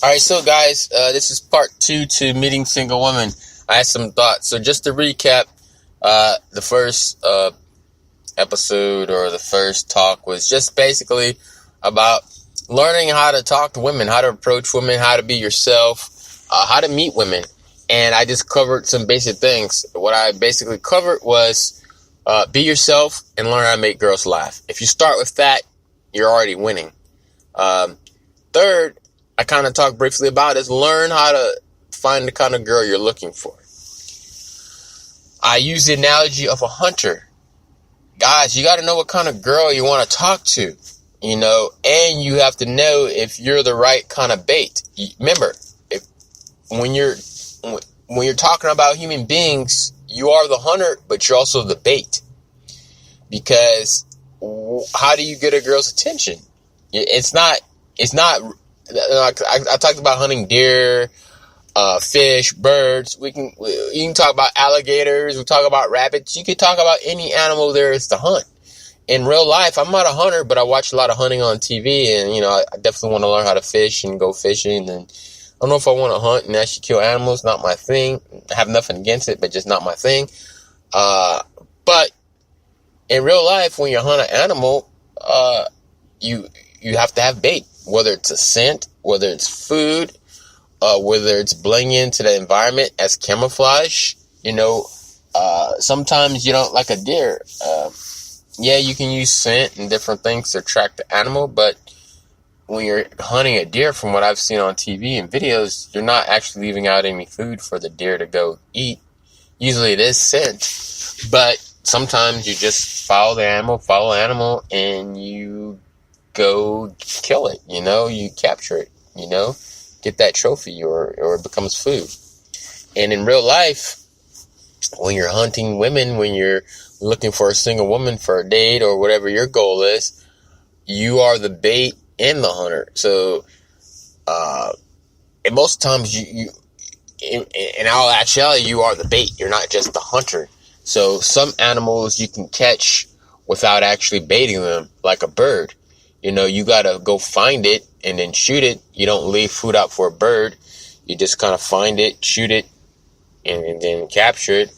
All right, so guys, this is part 2 to meeting single women. I had some thoughts. So just to recap, the first episode or the first talk was just basically about learning how to talk to women, how to approach women, how to be yourself, how to meet women. And I just covered some basic things. What I basically covered was be yourself and learn how to make girls laugh. If you start with that, you're already winning. Third, I kind of talked briefly about is learn how to find the kind of girl you're looking for. I use the analogy of a hunter. Guys, you got to know what kind of girl you want to talk to, and you have to know if you're the right kind of bait. Remember, when you're talking about human beings, you are the hunter, but you're also the bait. Because how do you get a girl's attention? It's not. I talked about hunting deer, fish, birds. You can talk about alligators. We talk about rabbits. You can talk about any animal there is to hunt. In real life, I'm not a hunter, but I watch a lot of hunting on TV, and I definitely want to learn how to fish and go fishing. And I don't know if I want to hunt and actually kill animals. Not my thing. I have nothing against it, but just not my thing. But in real life, when you hunt an animal, you have to have bait. Whether it's a scent, whether it's food, whether it's blending into the environment as camouflage, sometimes you don't like a deer. You can use scent and different things to attract the animal, but when you're hunting a deer, from what I've seen on TV and videos, you're not actually leaving out any food for the deer to go eat. Usually it is scent, but sometimes you just follow the animal, and you go kill it, you capture it, get that trophy or it becomes food. And in real life, when you're hunting women, when you're looking for a single woman for a date or whatever your goal is, you are the bait and the hunter. So, and most times in all actuality, you are the bait. You're not just the hunter. So some animals you can catch without actually baiting them, like a bird. You gotta go find it and then shoot it. You don't leave food out for a bird. You just kind of find it, shoot it, and then capture it.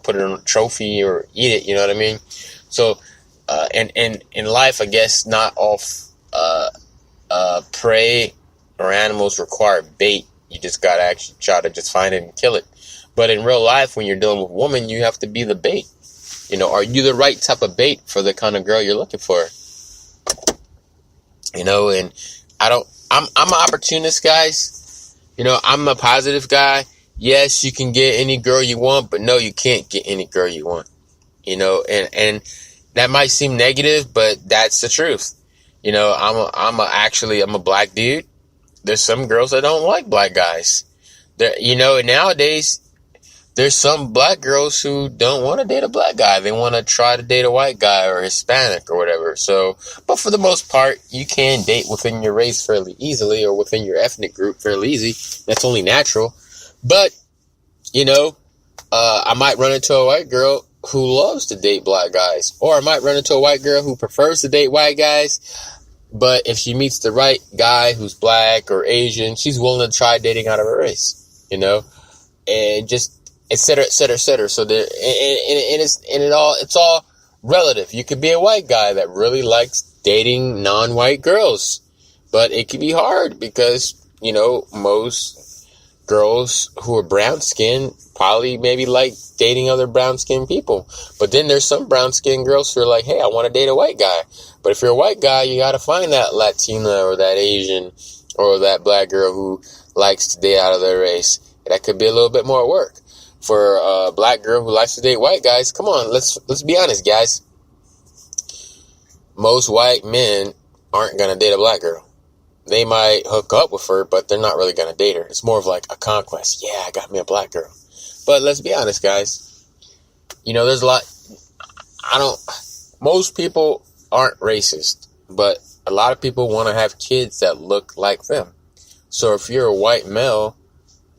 Put it on a trophy or eat it. You know what I mean? So, and in life, I guess not all prey or animals require bait. You just gotta actually try to just find it and kill it. But in real life, when you're dealing with women, you have to be the bait. Are you the right type of bait for the kind of girl you're looking for? And I'm an opportunist, guys. I'm a positive guy. Yes, you can get any girl you want, but no, you can't get any girl you want. And that might seem negative, but that's the truth. I'm a black dude. There's some girls that don't like black guys. And nowadays, there's some black girls who don't want to date a black guy. They want to try to date a white guy or Hispanic or whatever. So, but for the most part, you can date within your race fairly easily or within your ethnic group fairly easy. That's only natural. But, I might run into a white girl who loves to date black guys. Or I might run into a white girl who prefers to date white guys. But if she meets the right guy who's black or Asian, she's willing to try dating out of her race, and just et cetera, et cetera, et cetera. So there, it's all relative. You could be a white guy that really likes dating non-white girls, but it can be hard because, most girls who are brown skinned probably maybe like dating other brown skinned people. But then there's some brown skinned girls who are like, hey, I want to date a white guy. But if you're a white guy, you got to find that Latina or that Asian or that black girl who likes to date out of their race. That could be a little bit more work. For a black girl who likes to date white guys, come on, let's be honest, guys. Most white men aren't going to date a black girl. They might hook up with her, but they're not really going to date her. It's more of like a conquest. Yeah, I got me a black girl. But let's be honest, guys. There's a lot. Most people aren't racist, but a lot of people want to have kids that look like them. So if you're a white male,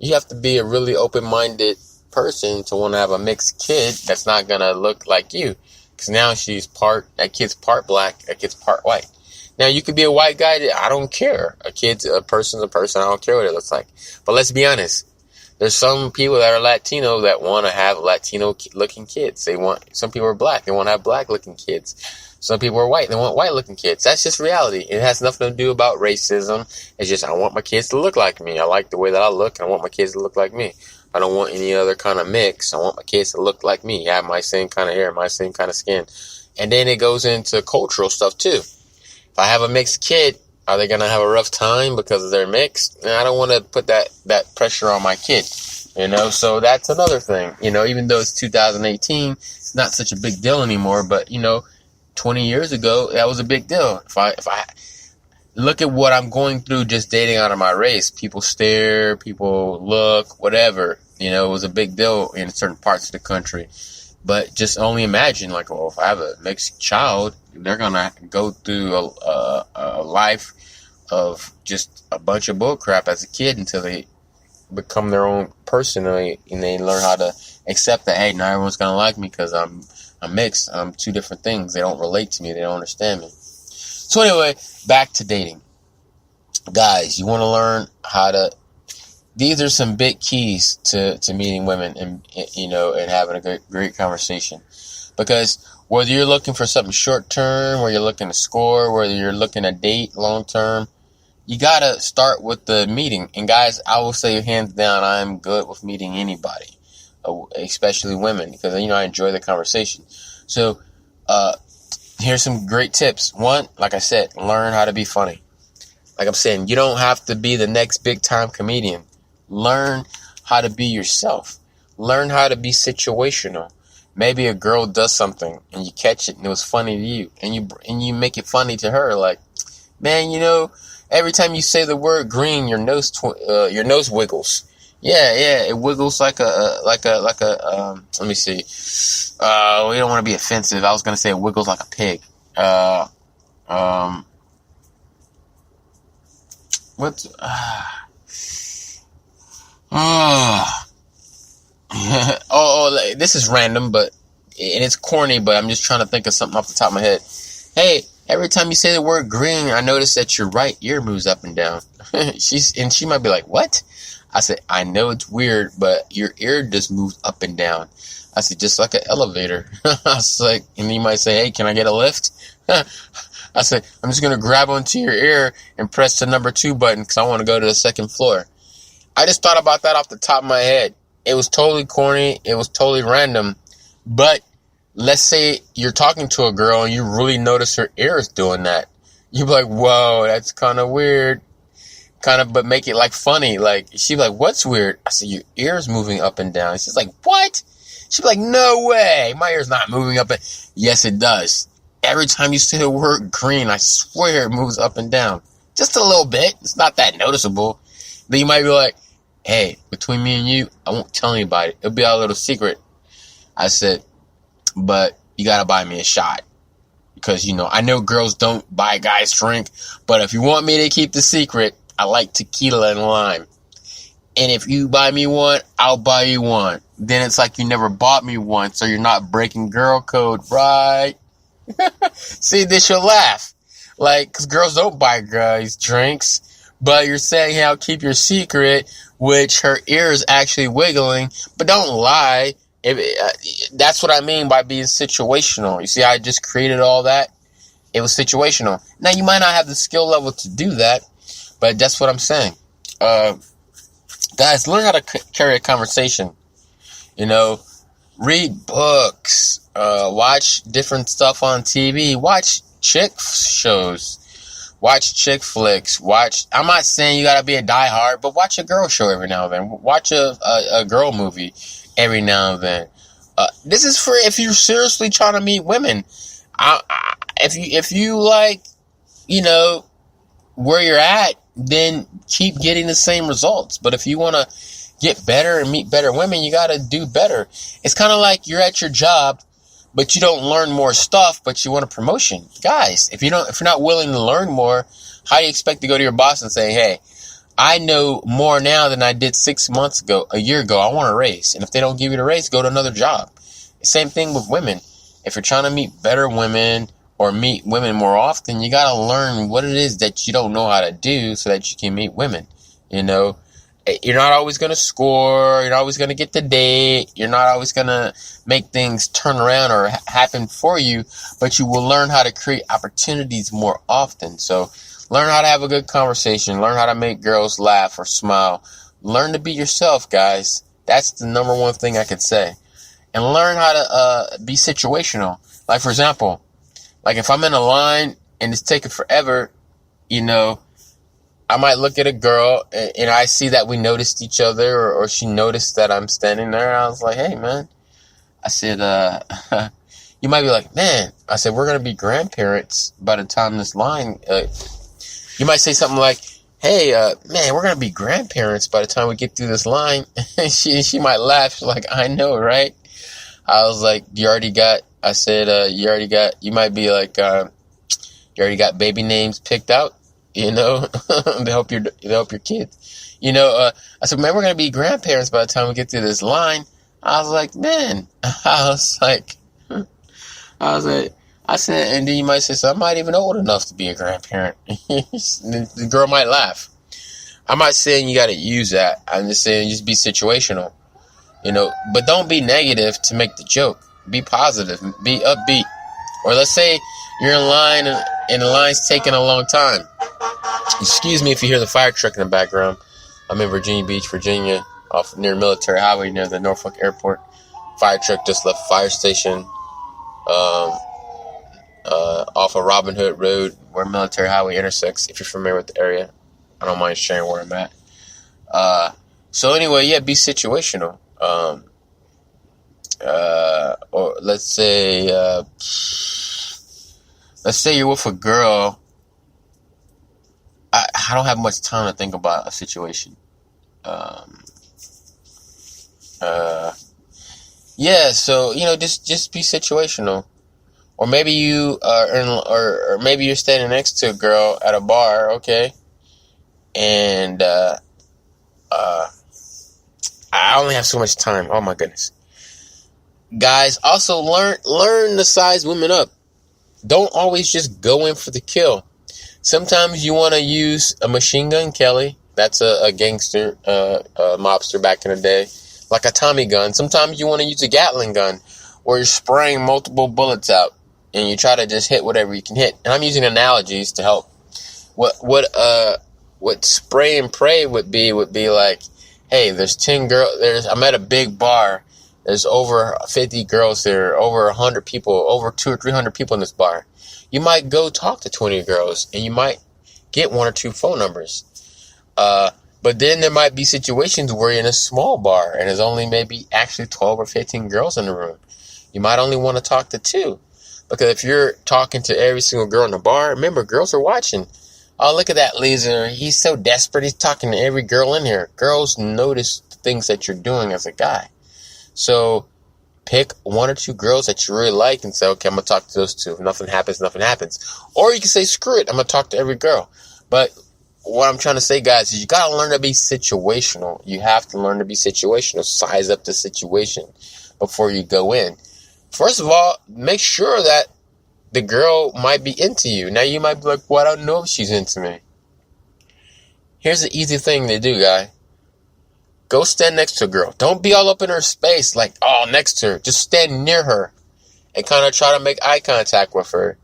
you have to be a really open-minded person to want to have a mixed kid that's not going to look like you. Because now that kid's part black, that kid's part white. Now, you could be a white guy. I don't care. A person's a person. I don't care what it looks like. But let's be honest. There's some people that are Latino that want to have Latino-looking kids. Some people are black. They want to have black-looking kids. Some people are white. They want white-looking kids. That's just reality. It has nothing to do about racism. It's just I want my kids to look like me. I like the way that I look, and I want my kids to look like me. I don't want any other kind of mix. I want my kids to look like me, have my same kind of hair, my same kind of skin. And then it goes into cultural stuff, too. If I have a mixed kid, are they going to have a rough time because they're mixed? And I don't want to put that pressure on my kid, so that's another thing. Even though it's 2018, it's not such a big deal anymore, but 20 years ago, that was a big deal. If I look at what I'm going through just dating out of my race, people stare, people look, whatever, it was a big deal in certain parts of the country. But just only imagine, if I have a mixed child, they're going to go through a life of just a bunch of bullcrap as a kid until they become their own person and they learn how to accept that, hey, not everyone's going to like me because I'm mixed. I'm two different things. They don't relate to me. They don't understand me. So anyway, back to dating. Guys, you want to learn how to... These are some big keys to meeting women and having a great conversation. Because whether you're looking for something short term, whether you're looking to score, whether you're looking to date long term, you got to start with the meeting. And guys, I will say hands down, I'm good with meeting anybody, especially women, because I enjoy the conversation. So here's some great tips. One, like I said, learn how to be funny. Like I'm saying, you don't have to be the next big time comedian. Learn how to be yourself. Learn how to be situational. Maybe a girl does something and you catch it and it was funny to you, and you make it funny to her. Like, man, every time you say the word green, your nose wiggles. Yeah, it wiggles like a let me see. We don't want to be offensive. I was gonna say it wiggles like a pig. What's this is random, and it's corny, but I'm just trying to think of something off the top of my head. Hey, every time you say the word green, I notice that your right ear moves up and down. She might be like, what? I said, I know it's weird, but your ear just moves up and down. I said, just like an elevator. I was like, and you might say, hey, can I get a lift? I said, I'm just going to grab onto your ear and press the number 2 button because I want to go to the second floor. I just thought about that off the top of my head. It was totally corny. It was totally random. But let's say you're talking to a girl and you really notice her ears doing that. You'd be like, whoa, that's kind of weird. But make it funny. She'd be like, what's weird? I said, your ear's moving up and down. She's like, what? She'd be like, no way. My ear's not moving up. Yes, it does. Every time you say the word green, I swear it moves up and down. Just a little bit. It's not that noticeable. Then you might be like, hey, between me and you, I won't tell anybody. It'll be our little secret. I said, but you got to buy me a shot. Because, I know girls don't buy guys drink. But if you want me to keep the secret, I like tequila and lime. And if you buy me one, I'll buy you one. Then it's like you never bought me one, so you're not breaking girl code, right? See, this you'll laugh. Because girls don't buy guys drinks. But you're saying, hey, I'll keep your secret, which her ear is actually wiggling. But don't lie. That's what I mean by being situational. You see, I just created all that. It was situational. Now, you might not have the skill level to do that, but that's what I'm saying. Guys, learn how to carry a conversation. Read books. Watch different stuff on TV. Watch chick shows. Watch chick flicks. I'm not saying you gotta be a diehard, but watch a girl show every now and then. Watch a girl movie every now and then. This is for if you're seriously trying to meet women. If you like, where you're at, then keep getting the same results. But if you want to get better and meet better women, you got to do better. It's kind of like you're at your job, but you don't learn more stuff, but you want a promotion. Guys, if you're not willing to learn more, how do you expect to go to your boss and say, hey, I know more now than I did 6 months ago, a year ago, I want a raise. And if they don't give you the raise, go to another job. Same thing with women. If you're trying to meet better women or meet women more often, you gotta learn what it is that you don't know how to do so that you can meet women. You know, you're not always gonna score. You're not always gonna get the date. You're not always gonna make things turn around or happen for you, but you will learn how to create opportunities more often. So learn how to have a good conversation. Learn how to make girls laugh or smile. Learn to be yourself, guys. That's the number one thing I could say. And learn how to be situational. Like, for example, like if I'm in a line and it's taking forever, you know, I might look at a girl and I see that we noticed each other, or she noticed that I'm standing there. I was like, hey, man. I said, you might be like, man. I said, we're going to be grandparents by the time this line. You might say something like, hey, man, we're going to be grandparents by the time we get through this line. she might laugh. She's like, I know, right? I was like, you already got, I said, you might be like, you already got baby names picked out, you know, to help your kids. You know, I said, man, we're going to be grandparents by the time we get through this line. I was like, man, I said, and then you might say, so I'm not even old enough to be a grandparent. The girl might laugh. I'm not saying you got to use that. I'm just saying just be situational, you know, but don't be negative to make the joke. Be positive, be upbeat. Or let's say you're in line and the line's taking a long time. Excuse me if you hear the fire truck in the background. I'm in Virginia Beach, Virginia, off near Military Highway near the Norfolk Airport. Fire truck just left fire station off of Robin Hood Road where Military Highway intersects. If you're familiar with the area, I don't mind sharing where I'm at. So anyway, yeah, be situational. Or let's say you're with a girl. I don't have much time to think about a situation. Yeah, so you know, just be situational. Or maybe you or maybe you're standing next to a girl at a bar, okay? And I only have so much time. Oh my goodness. Guys, also learn to size women up. Don't always just go in for the kill. Sometimes you want to use a machine gun Kelly. That's a gangster, mobster back in the day. Like a Tommy gun. Sometimes you want to use a Gatling gun, where you're spraying multiple bullets out, and you try to just hit whatever you can hit. And I'm using analogies to help. What spray and pray would be like, hey, there's 10 girls. I'm at a big bar. There's over 50 girls there, over 100 people, over 200 or 300 people in this bar. You might go talk to 20 girls, and you might get one or two phone numbers. But then there might be situations where you're in a small bar, and there's only maybe actually 12 or 15 girls in the room. You might only want to talk to 2. Because if you're talking to every single girl in the bar, remember, girls are watching. Oh, look at that loser. He's so desperate. He's talking to every girl in here. Girls notice the things that you're doing as a guy. So pick 1 or 2 girls that you really like and say, okay, I'm going to talk to those 2. If nothing happens, nothing happens. Or you can say, screw it, I'm going to talk to every girl. But what I'm trying to say, guys, is you got to learn to be situational. You have to learn to be situational. Size up the situation before you go in. First of all, make sure that the girl might be into you. Now, you might be like, well, I don't know if she's into me. Here's the easy thing to do, guy. Go stand next to a girl. Don't be all up in her space, like, oh, next to her. Just stand near her and kind of try to make eye contact with her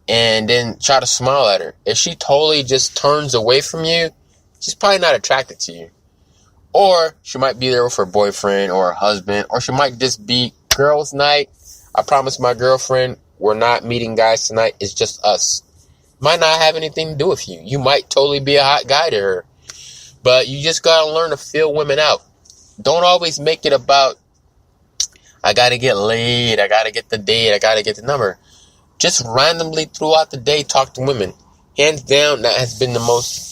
and then try to smile at her. If she totally just turns away from you, she's probably not attracted to you. Or she might be there with her boyfriend or her husband, or she might just be girls' night. I promise my girlfriend, we're not meeting guys tonight. It's just us. Might not have anything to do with you. You might totally be a hot guy to her. But you just got to learn to feel women out. Don't always make it about, I got to get laid, I got to get the date, I got to get the number. Just randomly throughout the day, talk to women. Hands down, that has been the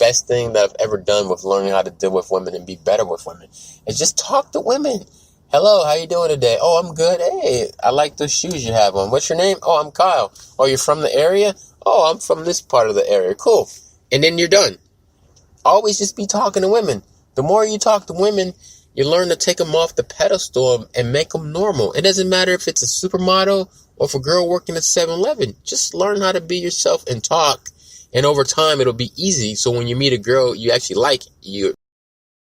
best thing that I've ever done with learning how to deal with women and be better with women. Is just talk to women. Hello, how you doing today? Oh, I'm good. Hey, I like those shoes you have on. What's your name? Oh, I'm Kyle. Oh, you're from the area? Oh, I'm from this part of the area. Cool. And then you're done. Always just be talking to women. The more you talk to women, You learn to take them off the pedestal and make them normal. It doesn't matter if it's a supermodel or if a girl working at 7-Eleven. Just learn how to be yourself and talk. And over time, it'll be easy. So when you meet a girl you actually like,